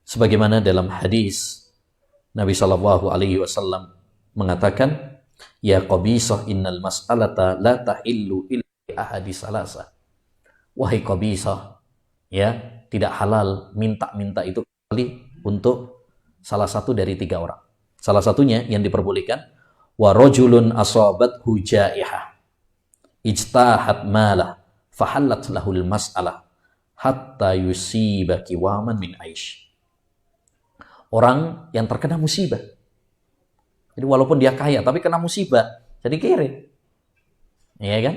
Sebagaimana dalam hadis Nabi Shallallahu Alaihi Wasallam mengatakan, "Ya Qabisah, innal mas'alata la tahillu illa ahadi salasa." Wahai Qabisah, ya, tidak halal minta itu kecuali untuk salah satu dari 3 orang. Salah satunya yang diperbolehkan, wa rajulun asabathu jaihah ijtahat malah fahallat lahul mas'alah hatta yusiba kiwaman min aish. Orang yang terkena musibah. Jadi walaupun dia kaya tapi kena musibah, jadi kere. Iya kan?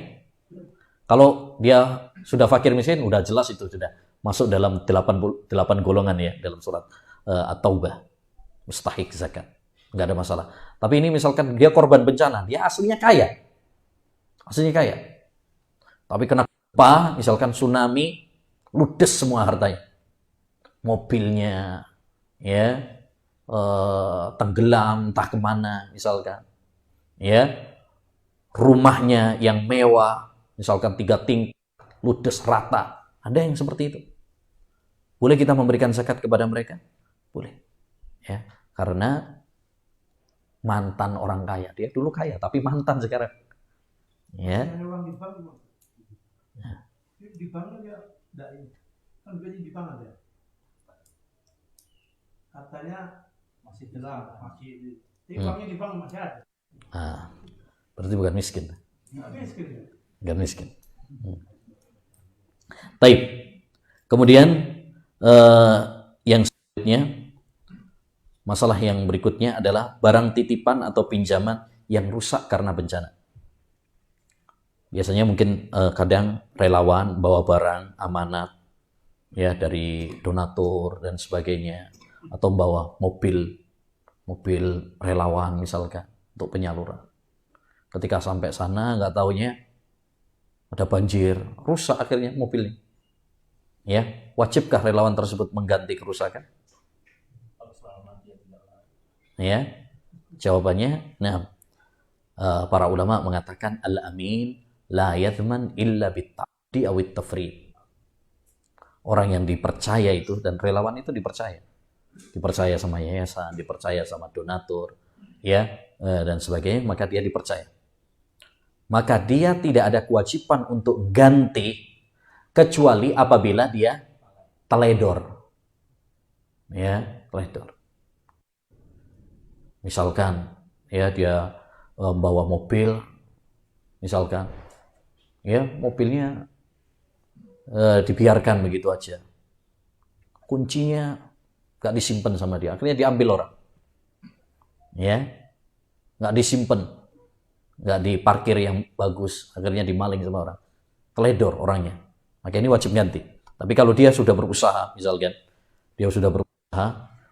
Kalau dia sudah fakir miskin, udah jelas itu sudah masuk dalam 8 golongan, ya, dalam surat At-Taubah. Mustahik zakat. Enggak ada masalah. Tapi ini misalkan dia korban bencana, dia aslinya kaya. Aslinya kaya. Tapi kena gempa, misalkan tsunami, ludes semua hartanya. Mobilnya, ya, tenggelam entah kemana misalkan, ya, rumahnya yang mewah misalkan 3 tingkat ludes rata, ada yang seperti itu. Boleh kita memberikan zakat kepada mereka? Boleh, ya, karena mantan orang kaya, dia dulu kaya tapi mantan sekarang, ya. Di bank dia kan gaji di bank ada. Katanya masih jelas, masih di banknya di bank masih ada. Berarti bukan miskin. Bukan miskin. Taib. Kemudian yang selanjutnya, masalah yang berikutnya adalah barang titipan atau pinjaman yang rusak karena bencana. Biasanya mungkin kadang relawan bawa barang amanat, ya, dari donatur dan sebagainya, atau bawa mobil relawan misalkan untuk penyaluran. Ketika sampai sana nggak taunya ada banjir, rusak akhirnya mobilnya. Ya, wajibkah relawan tersebut mengganti kerusakan? Ya, jawabannya, nah, para ulama mengatakan al-amin la yadman illa bit-ta'di aw at-tafrid. Orang yang dipercaya itu, dan relawan itu dipercaya sama yayasan, dipercaya sama donatur, ya, dan sebagainya, maka dia dipercaya. Maka dia tidak ada kewajiban untuk ganti kecuali apabila dia teledor. Ya, teledor. Misalkan ya dia bawa mobil, misalkan ya mobilnya dibiarkan begitu aja. Kuncinya gak disimpan sama dia, akhirnya diambil orang. Ya, gak disimpan, gak diparkir yang bagus, akhirnya dimaling sama orang. Teledor orangnya, maka ini wajib ganti. Tapi kalau dia sudah berusaha, misalkan dia sudah berusaha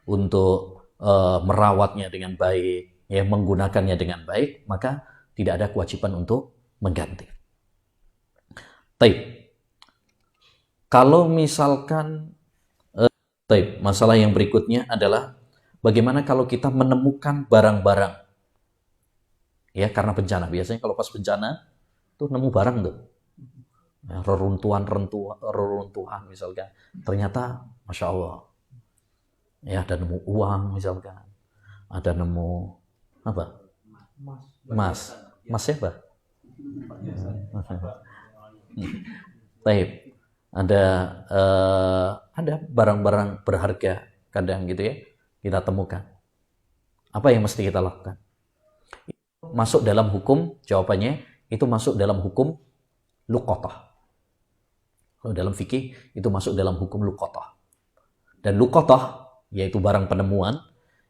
untuk merawatnya dengan baik, ya menggunakannya dengan baik, maka tidak ada kewajiban untuk mengganti. Taib. Kalau misalkan masalah yang berikutnya adalah bagaimana kalau kita menemukan barang-barang ya karena bencana. Biasanya kalau pas bencana tuh nemu barang tuh. Ya, reruntuhan misalkan. Ternyata Masya Allah. Ya ada nemu uang misalkan. Ada nemu apa? Emas. Emas siapa? Taib. Ada barang-barang berharga kadang gitu ya kita temukan. Apa yang mesti kita lakukan? Masuk dalam hukum, jawabannya itu masuk dalam hukum luqatah. Kalau dalam fikih itu masuk dalam hukum luqatah. Dan luqatah yaitu barang penemuan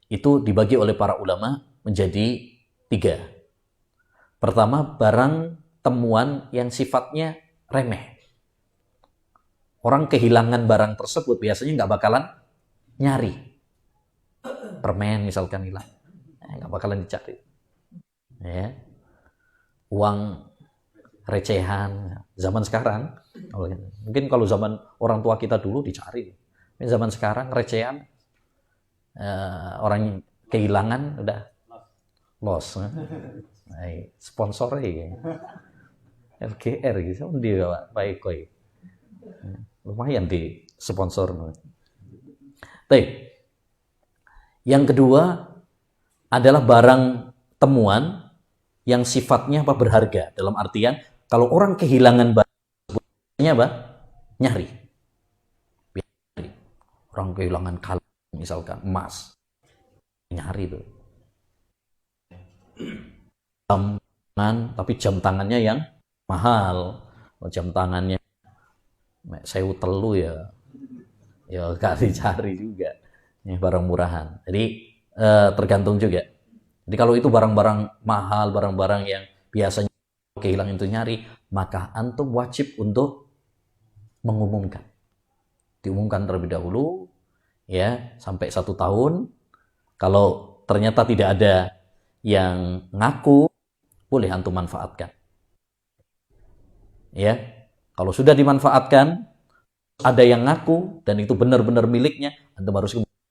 itu dibagi oleh para ulama menjadi 3. Pertama, barang temuan yang sifatnya remeh. Orang kehilangan barang tersebut biasanya nggak bakalan nyari. Permen misalkan hilang, nggak bakalan dicari. Ya. Uang recehan zaman sekarang, mungkin kalau zaman orang tua kita dulu dicari. Tapi zaman sekarang recehan, orang kehilangan udah loss. Sponsornya FGR gitu, dia baik koi. Lumayan di sponsor. Baik. Yang kedua adalah barang temuan yang sifatnya berharga. Dalam artian kalau orang kehilangan barangnya apa? Nyari. Orang kehilangan kalung misalkan emas. Nyari tuh. Jam tangan, tapi jam tangannya yang mahal. Jam tangannya sewu telu ya gak dicari juga. Ini barang murahan. Jadi tergantung juga. Jadi kalau itu barang-barang mahal, barang-barang yang biasanya kehilangan itu nyari, maka antum wajib untuk mengumumkan. Diumumkan terlebih dahulu, ya sampai 1 tahun. Kalau ternyata tidak ada yang ngaku, boleh antum manfaatkan. Ya. Kalau sudah dimanfaatkan, ada yang ngaku dan itu benar-benar miliknya, antum harus kembalikan.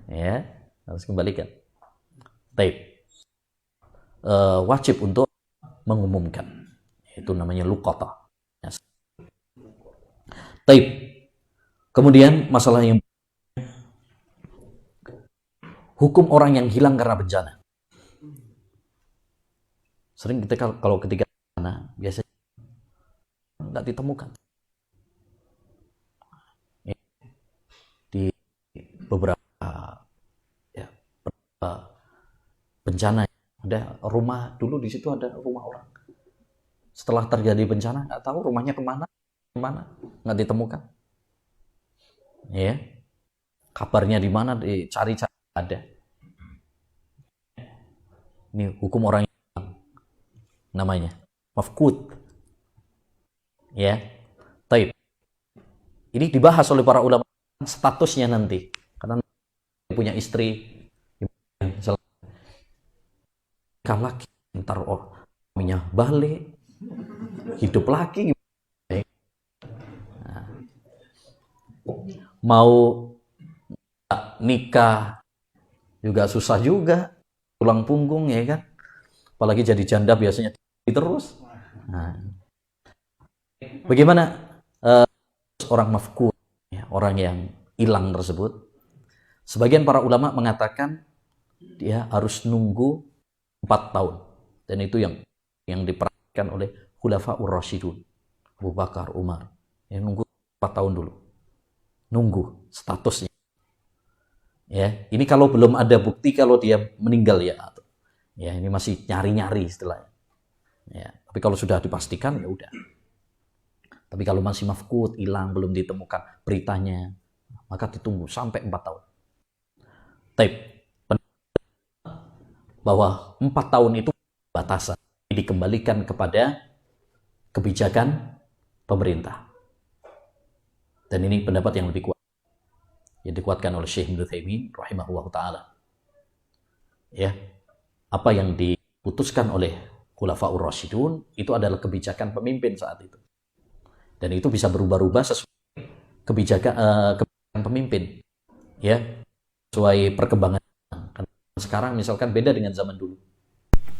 Ya, harus kembalikan. Taib. Wajib untuk mengumumkan. Itu namanya luqatah. Taib. Kemudian masalah yang hukum orang yang hilang karena bencana. Sering kita kalau ketika bencana biasanya nggak ditemukan. Di beberapa bencana ada rumah dulu di situ ada rumah orang. Setelah terjadi bencana nggak tahu rumahnya kemana nggak ditemukan. Ya, kabarnya di mana dicari-cari ada. Ini hukum orang yang namanya mafqud. Ya, taib. Ini dibahas oleh para ulama statusnya nanti, karena punya istri, nikah lagi, ntar suaminya balik, hidup lagi. Nah, mau nikah juga susah juga, tulang punggung ya kan, apalagi jadi janda biasanya terus. Nah, bagaimana orang mafqud, ya, orang yang hilang tersebut? Sebagian para ulama mengatakan dia harus nunggu 4 tahun. Dan itu yang diperhatikan oleh Khulafaur Rasyidun, Abu Bakar, Umar. Ya, nunggu 4 tahun dulu. Nunggu statusnya. Ya, ini kalau belum ada bukti kalau dia meninggal ya. Ya, ini masih nyari-nyari istilahnya. Ya, tapi kalau sudah dipastikan ya udah. Tapi kalau masih mafqud, hilang, belum ditemukan beritanya, maka ditunggu sampai 4 tahun. Taib. Bahwa 4 tahun itu batasan dikembalikan kepada kebijakan pemerintah. Dan ini pendapat yang lebih kuat. Yang dikuatkan oleh Syekh Ibnu Utsaimin rahimahullah ta'ala. Ya. Apa yang diputuskan oleh Khulafaur Rasyidun itu adalah kebijakan pemimpin saat itu. Dan itu bisa berubah-ubah sesuai kebijakan pemimpin. Ya. Sesuai perkembangan. Karena sekarang misalkan beda dengan zaman dulu.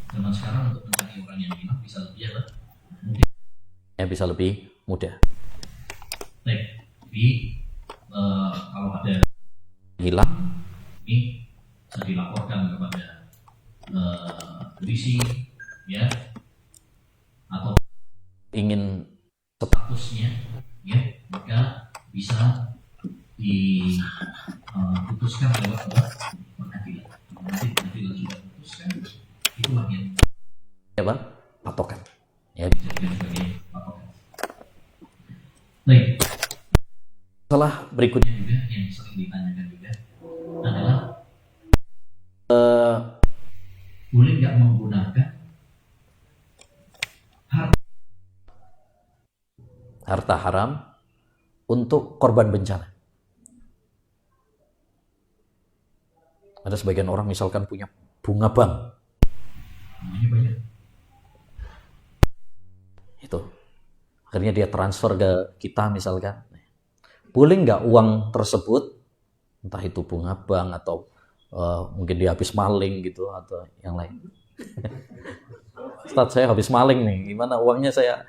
Zaman sekarang untuk mencari orang yang hilang bisa lebih mudah. Ya, bisa lebih mudah. Tapi kalau ada hilang, ini bisa dilaporkan kepada polisi, ya, atau ingin statusnya, ya, maka bisa diputuskan lewat pengadilan. Nanti pengadilan sudah putuskan, itu bagian apa? Patokan. Ya, bisa sebagai patokan. Baik. Masalah berikutnya juga yang sering ditanyakan juga adalah boleh nggak menggunakan harta haram untuk korban bencana. Ada sebagian orang misalkan punya bunga bank. Namanya banyak. Itu. Akhirnya dia transfer ke kita misalkan. Boleh nggak uang tersebut, entah itu bunga bank atau mungkin dia habis maling gitu atau yang lain. Ustaz, saya habis maling nih, gimana uangnya saya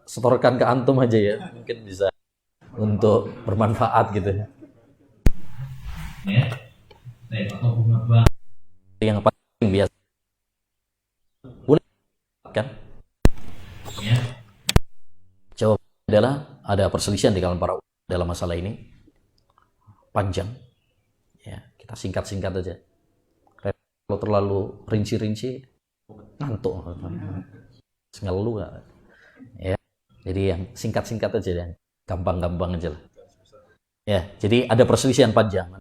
setorkan ke antum aja ya, mungkin bisa untuk bermanfaat gitu ya. Ya, atau bunga bank yang paling biasa. Boleh kan? Ya. Jawabannya adalah ada perselisihan di kalangan para ulama dalam masalah ini. Panjang. Ya, kita singkat-singkat aja. Kalau terlalu rinci-rinci ngantuk. Ngeluh. Ya. Jadi yang singkat-singkat aja, yang gampang-gampang aja lah. Ya, jadi ada perselisihan panjang.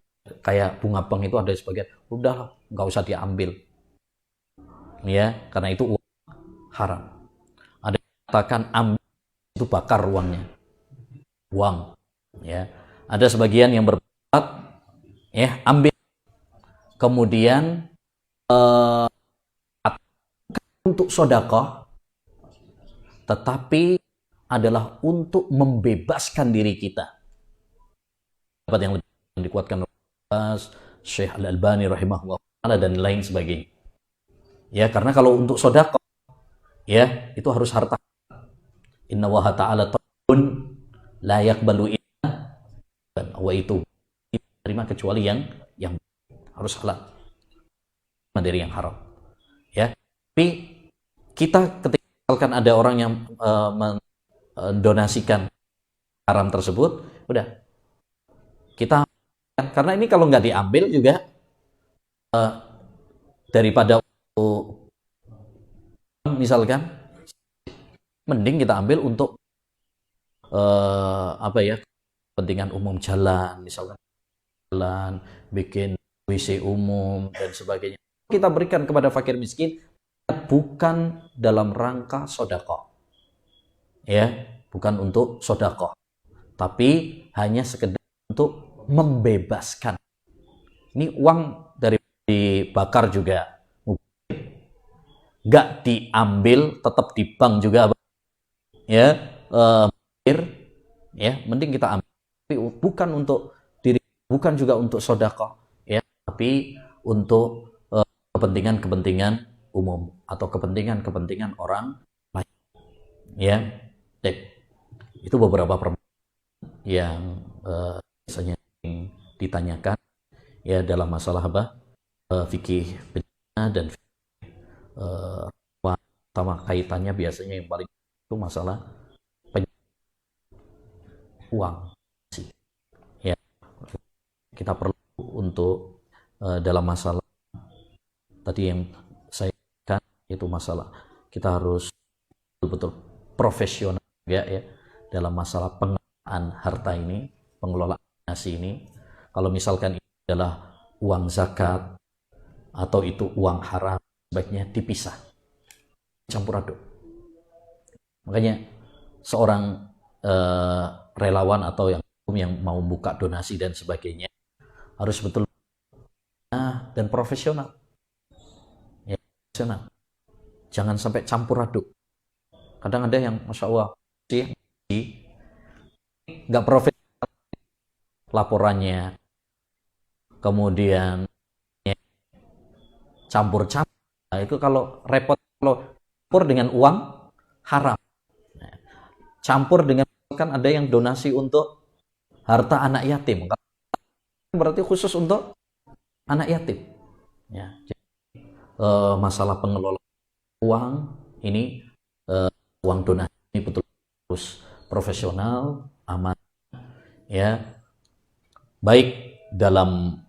Kayak bunga bank itu ada sebagian, udah nggak usah diambil. Ya, karena itu uang haram. Ada yang katakan ambil itu bakar uangnya. Uang. Ya. Ada sebagian yang berpendapat ya ambil. Kemudian untuk sedekah, tetapi adalah untuk membebaskan diri kita. Dapat yang lebih dikuatkan oleh Syekh Al-Albani rahimahullah dan lain sebagainya. Ya, karena kalau untuk sedekah ya itu harus harta. Inna Allaha ta'ala tayyibun la yaqbalu illa wa itu terima kecuali yang harus halal dari yang haram. Ya. Tapi kita ketika misalkan ada orang yang mendonasikan haram tersebut, udah kita karena ini kalau nggak diambil juga daripada misalkan mending kita ambil untuk kepentingan umum jalan, misalkan jalan, bikin WC umum dan sebagainya. Kita berikan kepada fakir miskin bukan dalam rangka sedekah. Ya, bukan untuk sedekah. Tapi hanya sekedar untuk membebaskan. Ini uang dari dibakar juga. Nggak diambil, tetap di bank juga. Ya, mending kita ambil. Tapi bukan untuk diri, bukan juga untuk sedekah. Ya, tapi untuk kepentingan-kepentingan umum atau kepentingan-kepentingan orang lain. Ya, itu beberapa permasalahan yang biasanya ditanyakan ya dalam masalah apa? fikih bencana dan sama kaitannya biasanya yang paling itu masalah uang. Ya, kita perlu untuk dalam masalah tadi yang saya katakan itu masalah kita harus betul-betul profesional ya dalam masalah pengelolaan harta ini, pengelolaan nasi ini. Kalau misalkan ini adalah uang zakat atau itu uang haram, sebaiknya dipisah, campur aduk. Makanya seorang relawan atau yang mau buka donasi dan sebagainya harus betul dan profesional. Ya, profesional. Jangan sampai campur aduk. Kadang ada yang masya Allah sih nggak profesional laporannya, kemudian campur-campur. Nah, itu kalau repot kalau campur dengan uang haram. Nah, campur dengan kan ada yang donasi untuk harta anak yatim. Berarti khusus untuk anak yatim. Ya, jadi, masalah pengelolaan uang ini uang donasi ini betul harus profesional, aman, ya, baik dalam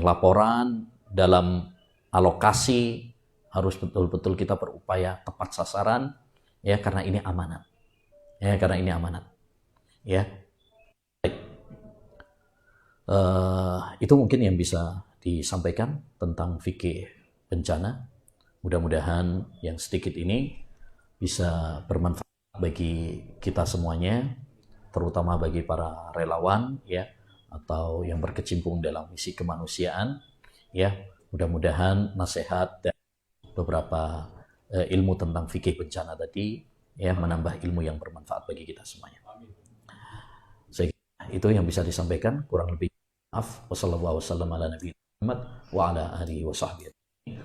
laporan, dalam alokasi harus betul-betul kita berupaya tepat sasaran, ya, karena ini amanat, ya. Itu mungkin yang bisa disampaikan tentang fikih bencana. Mudah-mudahan yang sedikit ini bisa bermanfaat bagi kita semuanya, terutama bagi para relawan ya atau yang berkecimpung dalam misi kemanusiaan ya. Mudah-mudahan nasihat dan beberapa ilmu tentang fikih bencana tadi ya menambah ilmu yang bermanfaat bagi kita semuanya. Saya kira itu yang bisa disampaikan, kurang lebih maaf. Wassallallahu wasallam ala nabiyina Muhammad wa ala alihi wa sahbihi.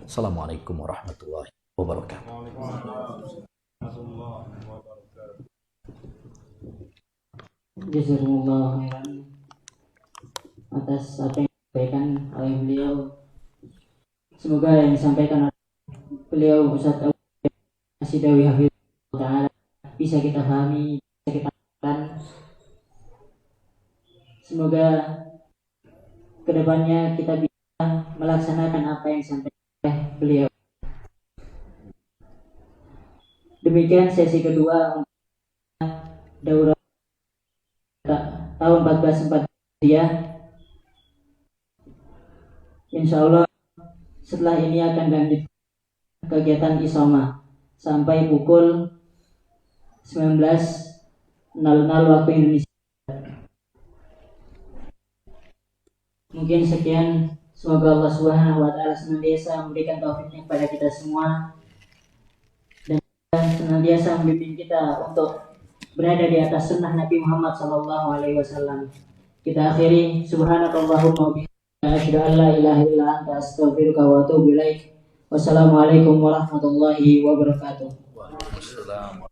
Assalamualaikum warahmatullahi wabarakatuh. Jazakumullah khairan atas apa yang disampaikan oleh beliau. Semoga yang disampaikan oleh beliau Ustaz Asidawi Hafizahullah Ta'ala bisa kita pahami, bisa kita lakukan. Semoga kedepannya kita bisa melaksanakan apa yang disampaikan oleh beliau. Demikian sesi kedua daurah tahun 1444 Hijriah. Insya Allah setelah ini akan lanjut kegiatan Isoma sampai pukul 19.00 waktu Indonesia. Mungkin sekian. Semoga Allah Subhanahu wa Ta'ala senantiasa memberikan taufiknya kepada kita semua dan senantiasa membimbing kita untuk berada di atas sunnah Nabi Muhammad SAW. Kita akhiri subhanakallahumma wa bihamdika asyhadu an la ilaha illa anta astaghfiruka wa atubu ilaik. Wassalamualaikum warahmatullahi wabarakatuh. Waalaikumsalam.